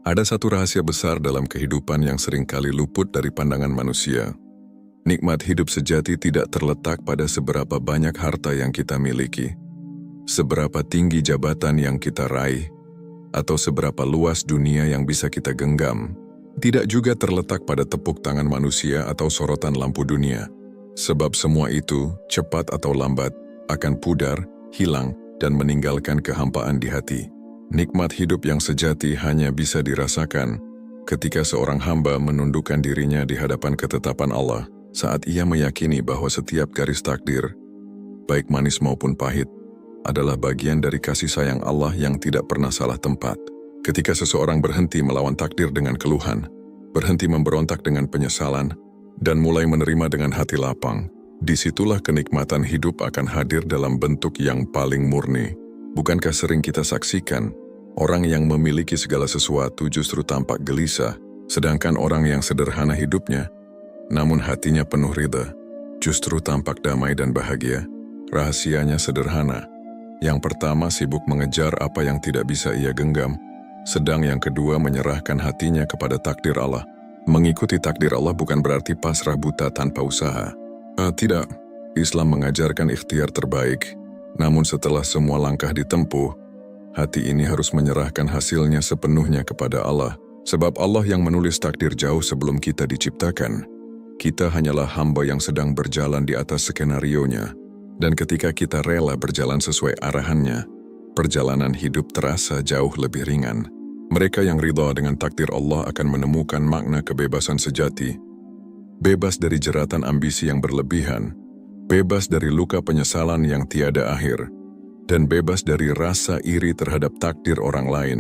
Ada satu rahasia besar dalam kehidupan yang seringkali luput dari pandangan manusia. Nikmat hidup sejati tidak terletak pada seberapa banyak harta yang kita miliki, seberapa tinggi jabatan yang kita raih, atau seberapa luas dunia yang bisa kita genggam. Tidak juga terletak pada tepuk tangan manusia atau sorotan lampu dunia. Sebab semua itu, cepat atau lambat, akan pudar, hilang, dan meninggalkan kehampaan di hati. Nikmat hidup yang sejati hanya bisa dirasakan ketika seorang hamba menundukkan dirinya di hadapan ketetapan Allah saat ia meyakini bahwa setiap garis takdir, baik manis maupun pahit, adalah bagian dari kasih sayang Allah yang tidak pernah salah tempat. Ketika seseorang berhenti melawan takdir dengan keluhan, berhenti memberontak dengan penyesalan, dan mulai menerima dengan hati lapang, disitulah kenikmatan hidup akan hadir dalam bentuk yang paling murni. Bukankah sering kita saksikan, orang yang memiliki segala sesuatu justru tampak gelisah, sedangkan orang yang sederhana hidupnya, namun hatinya penuh ridha, justru tampak damai dan bahagia. Rahasianya sederhana. Yang pertama sibuk mengejar apa yang tidak bisa ia genggam, sedang yang kedua menyerahkan hatinya kepada takdir Allah. Mengikuti takdir Allah bukan berarti pasrah buta tanpa usaha. Tidak, Islam mengajarkan ikhtiar terbaik. Namun setelah semua langkah ditempuh, hati ini harus menyerahkan hasilnya sepenuhnya kepada Allah. Sebab Allah yang menulis takdir jauh sebelum kita diciptakan. Kita hanyalah hamba yang sedang berjalan di atas skenarionya. Dan ketika kita rela berjalan sesuai arahannya, perjalanan hidup terasa jauh lebih ringan. Mereka yang ridha dengan takdir Allah akan menemukan makna kebebasan sejati. Bebas dari jeratan ambisi yang berlebihan, bebas dari luka penyesalan yang tiada akhir, dan bebas dari rasa iri terhadap takdir orang lain.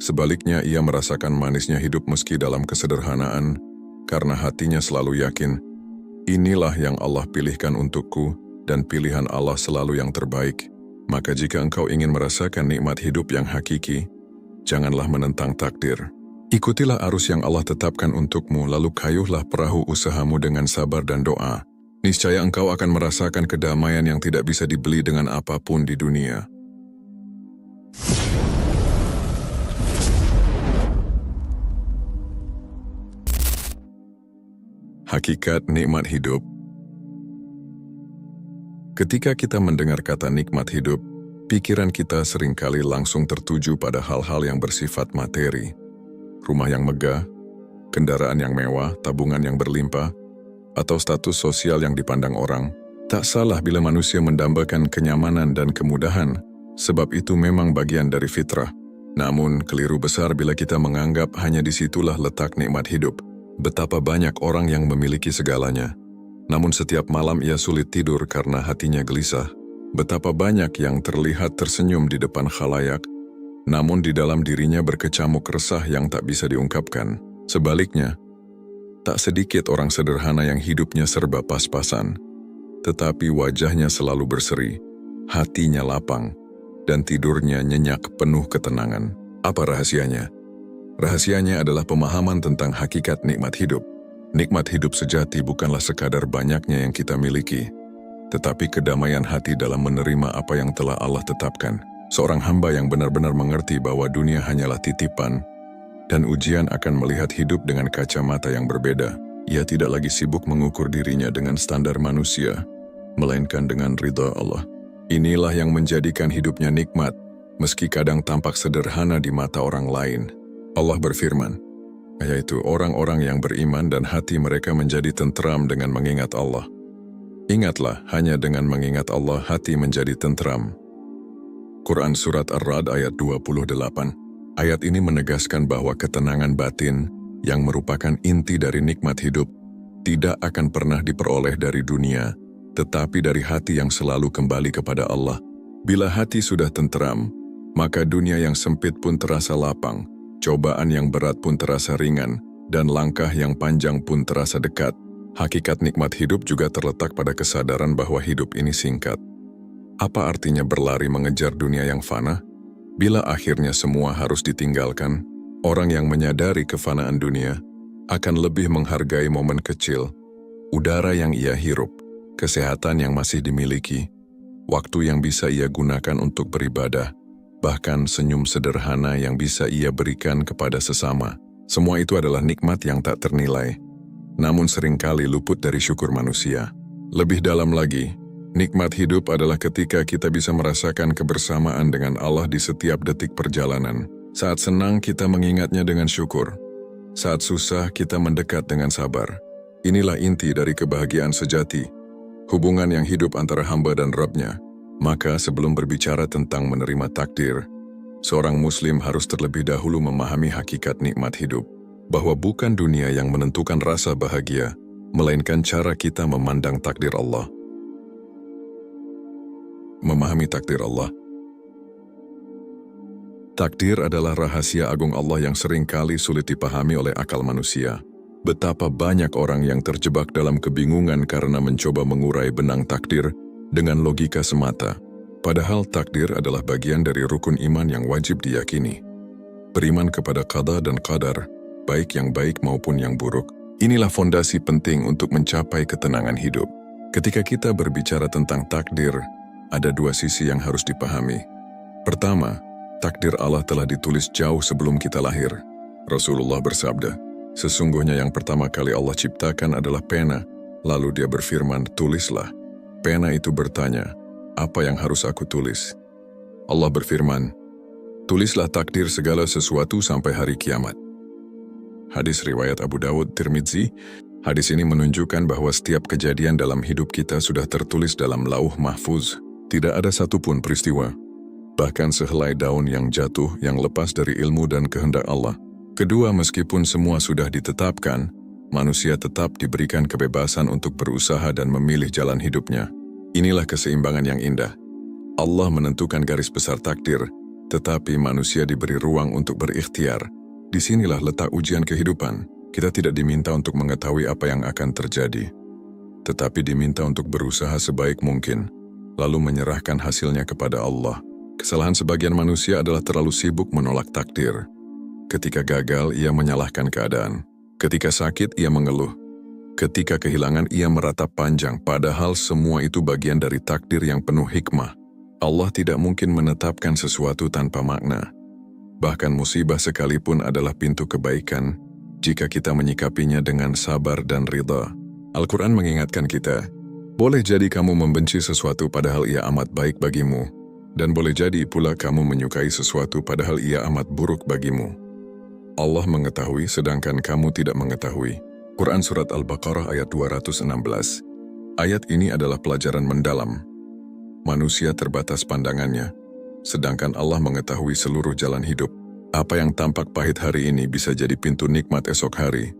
Sebaliknya ia merasakan manisnya hidup meski dalam kesederhanaan, karena hatinya selalu yakin, inilah yang Allah pilihkan untukku, dan pilihan Allah selalu yang terbaik. Maka jika engkau ingin merasakan nikmat hidup yang hakiki, janganlah menentang takdir. Ikutilah arus yang Allah tetapkan untukmu, lalu kayuhlah perahu usahamu dengan sabar dan doa. Niscaya engkau akan merasakan kedamaian yang tidak bisa dibeli dengan apapun di dunia. Hakikat nikmat hidup. Ketika kita mendengar kata nikmat hidup, pikiran kita seringkali langsung tertuju pada hal-hal yang bersifat materi. Rumah yang megah, kendaraan yang mewah, tabungan yang berlimpah, atau status sosial yang dipandang orang. Tak salah bila manusia mendambakan kenyamanan dan kemudahan, sebab itu memang bagian dari fitrah. Namun, keliru besar bila kita menganggap hanya disitulah letak nikmat hidup. Betapa banyak orang yang memiliki segalanya, namun setiap malam ia sulit tidur karena hatinya gelisah. Betapa banyak yang terlihat tersenyum di depan khalayak, namun di dalam dirinya berkecamuk resah yang tak bisa diungkapkan. Sebaliknya, tak sedikit orang sederhana yang hidupnya serba pas-pasan, tetapi wajahnya selalu berseri, hatinya lapang, dan tidurnya nyenyak penuh ketenangan. Apa rahasianya? Rahasianya adalah pemahaman tentang hakikat nikmat hidup. Nikmat hidup sejati bukanlah sekadar banyaknya yang kita miliki, tetapi kedamaian hati dalam menerima apa yang telah Allah tetapkan. Seorang hamba yang benar-benar mengerti bahwa dunia hanyalah titipan, dan ujian akan melihat hidup dengan kacamata yang berbeda. Ia tidak lagi sibuk mengukur dirinya dengan standar manusia, melainkan dengan ridha Allah. Inilah yang menjadikan hidupnya nikmat, meski kadang tampak sederhana di mata orang lain. Allah berfirman, yaitu orang-orang yang beriman dan hati mereka menjadi tentram dengan mengingat Allah. Ingatlah, hanya dengan mengingat Allah hati menjadi tentram. Quran Surat Ar-Ra'd ayat 28. Ayat ini menegaskan bahwa ketenangan batin, yang merupakan inti dari nikmat hidup, tidak akan pernah diperoleh dari dunia, tetapi dari hati yang selalu kembali kepada Allah. Bila hati sudah tentram, maka dunia yang sempit pun terasa lapang, cobaan yang berat pun terasa ringan, dan langkah yang panjang pun terasa dekat. Hakikat nikmat hidup juga terletak pada kesadaran bahwa hidup ini singkat. Apa artinya berlari mengejar dunia yang fana? Bila akhirnya semua harus ditinggalkan, orang yang menyadari kefanaan dunia akan lebih menghargai momen kecil, udara yang ia hirup, kesehatan yang masih dimiliki, waktu yang bisa ia gunakan untuk beribadah, bahkan senyum sederhana yang bisa ia berikan kepada sesama. Semua itu adalah nikmat yang tak ternilai, namun seringkali luput dari syukur manusia. Lebih dalam lagi, nikmat hidup adalah ketika kita bisa merasakan kebersamaan dengan Allah di setiap detik perjalanan. Saat senang, kita mengingatnya dengan syukur. Saat susah, kita mendekat dengan sabar. Inilah inti dari kebahagiaan sejati, hubungan yang hidup antara hamba dan Rabb-Nya. Maka sebelum berbicara tentang menerima takdir, seorang muslim harus terlebih dahulu memahami hakikat nikmat hidup, bahwa bukan dunia yang menentukan rasa bahagia, melainkan cara kita memandang takdir Allah. Memahami takdir Allah. Takdir adalah rahasia agung Allah yang seringkali sulit dipahami oleh akal manusia. Betapa banyak orang yang terjebak dalam kebingungan karena mencoba mengurai benang takdir dengan logika semata. Padahal takdir adalah bagian dari rukun iman yang wajib diyakini. Beriman kepada qada dan qadar, baik yang baik maupun yang buruk, inilah fondasi penting untuk mencapai ketenangan hidup. Ketika kita berbicara tentang takdir, ada dua sisi yang harus dipahami. Pertama, takdir Allah telah ditulis jauh sebelum kita lahir. Rasulullah bersabda, "Sesungguhnya yang pertama kali Allah ciptakan adalah pena." Lalu dia berfirman, "Tulislah." Pena itu bertanya, "Apa yang harus aku tulis?" Allah berfirman, "Tulislah takdir segala sesuatu sampai hari kiamat." Hadis riwayat Abu Dawud Tirmidzi. Hadis ini menunjukkan bahwa setiap kejadian dalam hidup kita sudah tertulis dalam lauh mahfuz. Tidak ada satupun peristiwa, bahkan sehelai daun yang jatuh yang lepas dari ilmu dan kehendak Allah. Kedua, meskipun semua sudah ditetapkan, manusia tetap diberikan kebebasan untuk berusaha dan memilih jalan hidupnya. Inilah keseimbangan yang indah. Allah menentukan garis besar takdir, tetapi manusia diberi ruang untuk berikhtiar. Disinilah letak ujian kehidupan. Kita tidak diminta untuk mengetahui apa yang akan terjadi, tetapi diminta untuk berusaha sebaik mungkin, lalu menyerahkan hasilnya kepada Allah. Kesalahan sebagian manusia adalah terlalu sibuk menolak takdir. Ketika gagal, ia menyalahkan keadaan. Ketika sakit, ia mengeluh. Ketika kehilangan, ia meratap panjang, padahal semua itu bagian dari takdir yang penuh hikmah. Allah tidak mungkin menetapkan sesuatu tanpa makna. Bahkan musibah sekalipun adalah pintu kebaikan, jika kita menyikapinya dengan sabar dan ridha. Al-Quran mengingatkan kita, boleh jadi kamu membenci sesuatu padahal ia amat baik bagimu, dan boleh jadi pula kamu menyukai sesuatu padahal ia amat buruk bagimu. Allah mengetahui sedangkan kamu tidak mengetahui. Quran Surat Al-Baqarah ayat 216. Ayat ini adalah pelajaran mendalam. Manusia terbatas pandangannya, sedangkan Allah mengetahui seluruh jalan hidup. Apa yang tampak pahit hari ini bisa jadi pintu nikmat esok hari.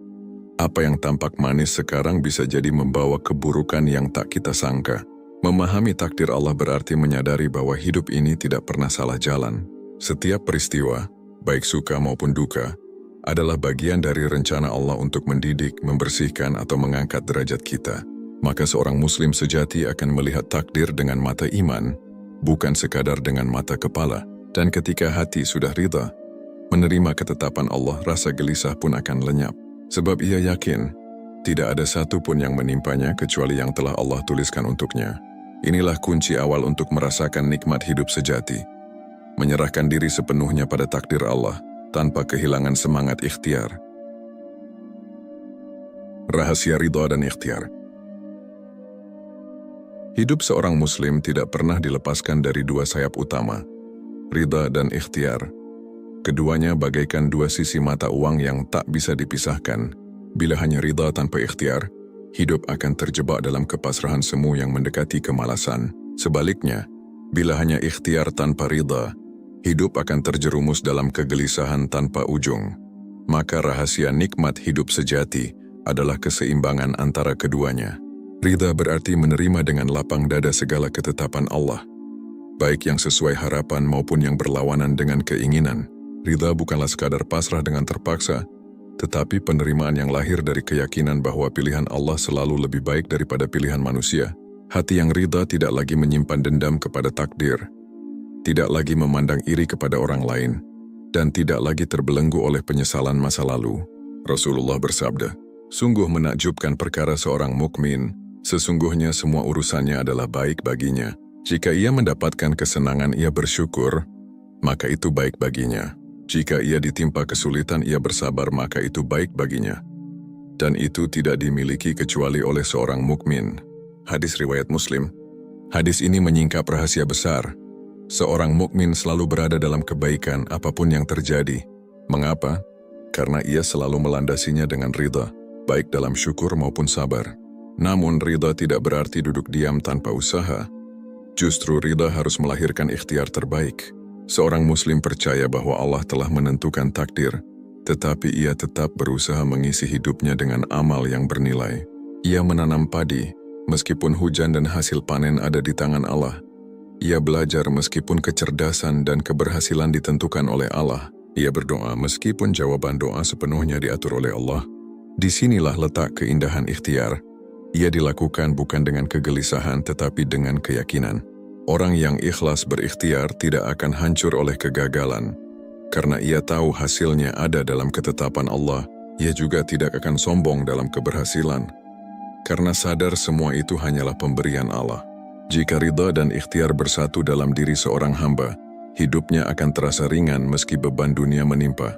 Apa yang tampak manis sekarang bisa jadi membawa keburukan yang tak kita sangka. Memahami takdir Allah berarti menyadari bahwa hidup ini tidak pernah salah jalan. Setiap peristiwa, baik suka maupun duka, adalah bagian dari rencana Allah untuk mendidik, membersihkan, atau mengangkat derajat kita. Maka seorang muslim sejati akan melihat takdir dengan mata iman, bukan sekadar dengan mata kepala. Dan ketika hati sudah ridha, menerima ketetapan Allah, rasa gelisah pun akan lenyap. Sebab ia yakin, tidak ada satu pun yang menimpanya kecuali yang telah Allah tuliskan untuknya. Inilah kunci awal untuk merasakan nikmat hidup sejati. Menyerahkan diri sepenuhnya pada takdir Allah, tanpa kehilangan semangat ikhtiar. Rahasia ridha dan ikhtiar. Hidup seorang muslim tidak pernah dilepaskan dari dua sayap utama, ridha dan ikhtiar. Keduanya bagaikan dua sisi mata uang yang tak bisa dipisahkan. Bila hanya ridha tanpa ikhtiar, hidup akan terjebak dalam kepasrahan semu yang mendekati kemalasan. Sebaliknya, bila hanya ikhtiar tanpa ridha, hidup akan terjerumus dalam kegelisahan tanpa ujung. Maka rahasia nikmat hidup sejati adalah keseimbangan antara keduanya. Ridha berarti menerima dengan lapang dada segala ketetapan Allah, baik yang sesuai harapan maupun yang berlawanan dengan keinginan. Ridha bukanlah sekadar pasrah dengan terpaksa, tetapi penerimaan yang lahir dari keyakinan bahwa pilihan Allah selalu lebih baik daripada pilihan manusia. Hati yang ridha tidak lagi menyimpan dendam kepada takdir, tidak lagi memandang iri kepada orang lain, dan tidak lagi terbelenggu oleh penyesalan masa lalu. Rasulullah bersabda, "Sungguh menakjubkan perkara seorang mukmin, sesungguhnya semua urusannya adalah baik baginya. Jika ia mendapatkan kesenangan ia bersyukur, maka itu baik baginya. Jika ia ditimpa kesulitan ia bersabar, maka itu baik baginya. Dan itu tidak dimiliki kecuali oleh seorang mukmin. Hadis riwayat Muslim. Hadis ini menyingkap rahasia besar. Seorang mukmin selalu berada dalam kebaikan apapun yang terjadi. Mengapa? Karena ia selalu melandasinya dengan ridha, baik dalam syukur maupun sabar. Namun ridha tidak berarti duduk diam tanpa usaha. Justru ridha harus melahirkan ikhtiar terbaik. Seorang muslim percaya bahwa Allah telah menentukan takdir, tetapi ia tetap berusaha mengisi hidupnya dengan amal yang bernilai. Ia menanam padi, meskipun hujan dan hasil panen ada di tangan Allah. Ia belajar meskipun kecerdasan dan keberhasilan ditentukan oleh Allah. Ia berdoa meskipun jawaban doa sepenuhnya diatur oleh Allah. Disinilah letak keindahan ikhtiar. Ia dilakukan bukan dengan kegelisahan tetapi dengan keyakinan. Orang yang ikhlas berikhtiar tidak akan hancur oleh kegagalan. Karena ia tahu hasilnya ada dalam ketetapan Allah, ia juga tidak akan sombong dalam keberhasilan. Karena sadar semua itu hanyalah pemberian Allah. Jika ridha dan ikhtiar bersatu dalam diri seorang hamba, hidupnya akan terasa ringan meski beban dunia menimpa.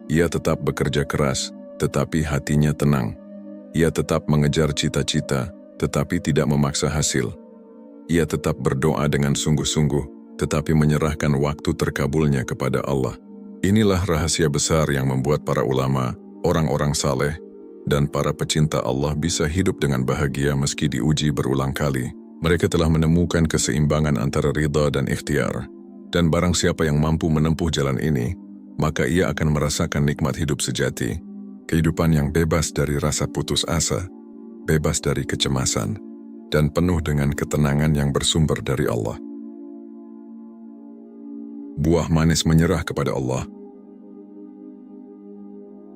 Ia tetap bekerja keras, tetapi hatinya tenang. Ia tetap mengejar cita-cita, tetapi tidak memaksa hasil. Ia tetap berdoa dengan sungguh-sungguh, tetapi menyerahkan waktu terkabulnya kepada Allah. Inilah rahasia besar yang membuat para ulama, orang-orang saleh, dan para pecinta Allah bisa hidup dengan bahagia meski diuji berulang kali. Mereka telah menemukan keseimbangan antara ridha dan ikhtiar. Dan barang siapa yang mampu menempuh jalan ini, maka ia akan merasakan nikmat hidup sejati. Kehidupan yang bebas dari rasa putus asa, bebas dari kecemasan, dan penuh dengan ketenangan yang bersumber dari Allah. Buah manis menyerah kepada Allah.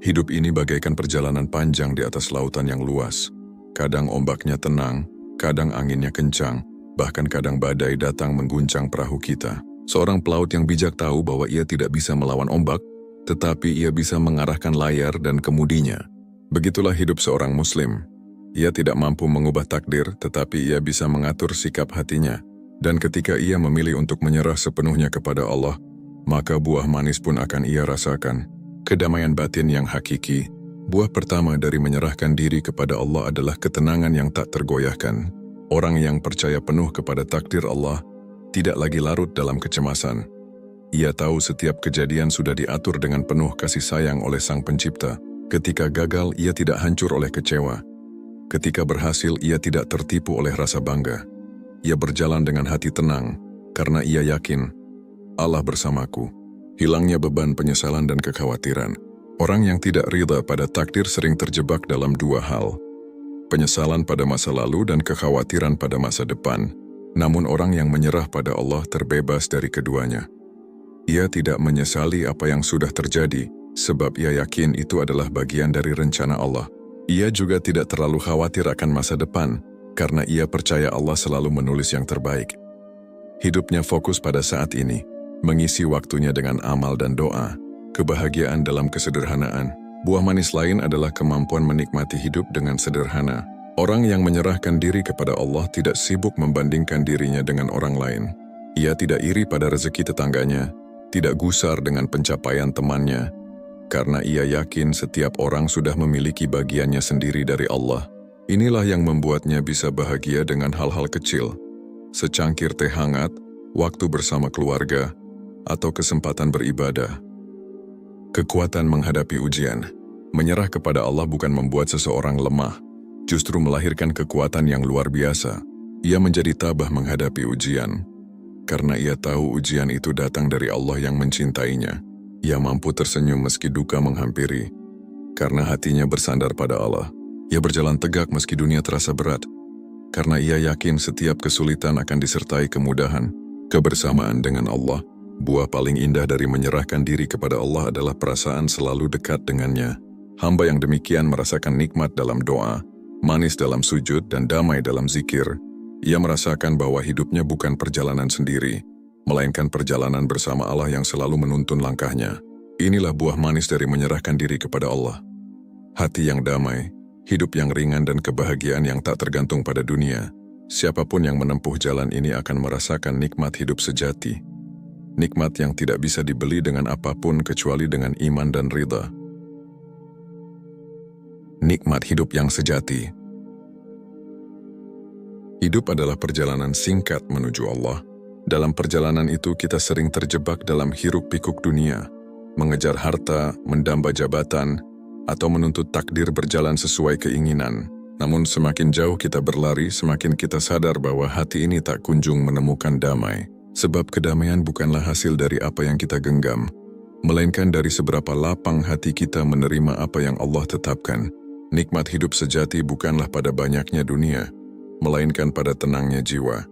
Hidup ini bagaikan perjalanan panjang di atas lautan yang luas. Kadang ombaknya tenang, kadang anginnya kencang, bahkan kadang badai datang mengguncang perahu kita. Seorang pelaut yang bijak tahu bahwa ia tidak bisa melawan ombak, tetapi ia bisa mengarahkan layar dan kemudinya. Begitulah hidup seorang muslim. Ia tidak mampu mengubah takdir, tetapi ia bisa mengatur sikap hatinya. Dan ketika ia memilih untuk menyerah sepenuhnya kepada Allah, maka buah manis pun akan ia rasakan. Kedamaian batin yang hakiki. Buah pertama dari menyerahkan diri kepada Allah adalah ketenangan yang tak tergoyahkan. Orang yang percaya penuh kepada takdir Allah, tidak lagi larut dalam kecemasan. Ia tahu setiap kejadian sudah diatur dengan penuh kasih sayang oleh Sang Pencipta. Ketika gagal, ia tidak hancur oleh kecewa. Ketika berhasil, ia tidak tertipu oleh rasa bangga. Ia berjalan dengan hati tenang, karena ia yakin, Allah bersamaku. Hilangnya beban penyesalan dan kekhawatiran. Orang yang tidak ridha pada takdir sering terjebak dalam dua hal. Penyesalan pada masa lalu dan kekhawatiran pada masa depan. Namun orang yang menyerah pada Allah terbebas dari keduanya. Ia tidak menyesali apa yang sudah terjadi, sebab ia yakin itu adalah bagian dari rencana Allah. Ia juga tidak terlalu khawatir akan masa depan, karena ia percaya Allah selalu menulis yang terbaik. Hidupnya fokus pada saat ini, mengisi waktunya dengan amal dan doa, kebahagiaan dalam kesederhanaan. Buah manis lain adalah kemampuan menikmati hidup dengan sederhana. Orang yang menyerahkan diri kepada Allah tidak sibuk membandingkan dirinya dengan orang lain. Ia tidak iri pada rezeki tetangganya, tidak gusar dengan pencapaian temannya, karena ia yakin setiap orang sudah memiliki bagiannya sendiri dari Allah. Inilah yang membuatnya bisa bahagia dengan hal-hal kecil, secangkir teh hangat, waktu bersama keluarga, atau kesempatan beribadah. Kekuatan menghadapi ujian. Menyerah kepada Allah bukan membuat seseorang lemah, justru melahirkan kekuatan yang luar biasa. Ia menjadi tabah menghadapi ujian, karena ia tahu ujian itu datang dari Allah yang mencintainya. Ia mampu tersenyum meski duka menghampiri, karena hatinya bersandar pada Allah. Ia berjalan tegak meski dunia terasa berat, karena ia yakin setiap kesulitan akan disertai kemudahan. Kebersamaan dengan Allah, buah paling indah dari menyerahkan diri kepada Allah adalah perasaan selalu dekat dengannya. Hamba yang demikian merasakan nikmat dalam doa, manis dalam sujud, dan damai dalam zikir. Ia merasakan bahwa hidupnya bukan perjalanan sendiri, melainkan perjalanan bersama Allah yang selalu menuntun langkahnya. Inilah buah manis dari menyerahkan diri kepada Allah. Hati yang damai, hidup yang ringan, dan kebahagiaan yang tak tergantung pada dunia. Siapapun yang menempuh jalan ini akan merasakan nikmat hidup sejati. nikmat yang tidak bisa dibeli dengan apapun kecuali dengan iman dan ridha. Nikmat hidup yang sejati. Hidup adalah perjalanan singkat menuju Allah. Dalam perjalanan itu kita sering terjebak dalam hiruk-pikuk dunia, mengejar harta, mendamba jabatan, atau menuntut takdir berjalan sesuai keinginan. Namun semakin jauh kita berlari, semakin kita sadar bahwa hati ini tak kunjung menemukan damai. Sebab kedamaian bukanlah hasil dari apa yang kita genggam, melainkan dari seberapa lapang hati kita menerima apa yang Allah tetapkan. Nikmat hidup sejati bukanlah pada banyaknya dunia, melainkan pada tenangnya jiwa.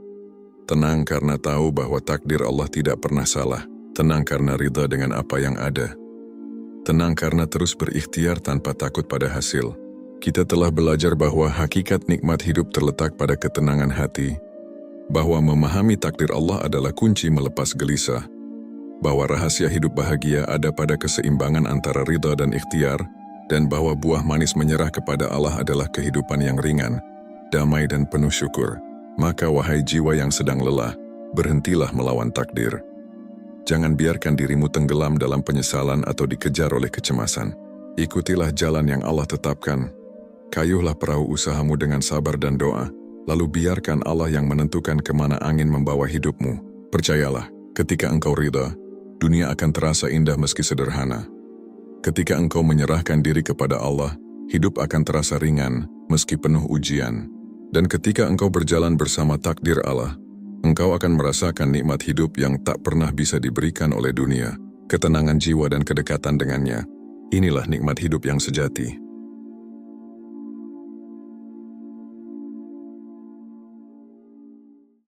Tenang karena tahu bahwa takdir Allah tidak pernah salah. Tenang karena ridha dengan apa yang ada. Tenang karena terus berikhtiar tanpa takut pada hasil. Kita telah belajar bahwa hakikat nikmat hidup terletak pada ketenangan hati, bahwa memahami takdir Allah adalah kunci melepas gelisah, bahwa rahasia hidup bahagia ada pada keseimbangan antara ridha dan ikhtiar, dan bahwa buah manis menyerah kepada Allah adalah kehidupan yang ringan, damai dan penuh syukur. Maka wahai jiwa yang sedang lelah, berhentilah melawan takdir. Jangan biarkan dirimu tenggelam dalam penyesalan atau dikejar oleh kecemasan. Ikutilah jalan yang Allah tetapkan. Kayuhlah perahu usahamu dengan sabar dan doa, lalu biarkan Allah yang menentukan kemana angin membawa hidupmu. Percayalah, ketika engkau ridha, dunia akan terasa indah meski sederhana. Ketika engkau menyerahkan diri kepada Allah, hidup akan terasa ringan meski penuh ujian. Dan ketika engkau berjalan bersama takdir Allah, engkau akan merasakan nikmat hidup yang tak pernah bisa diberikan oleh dunia, ketenangan jiwa dan kedekatan dengannya. Inilah nikmat hidup yang sejati.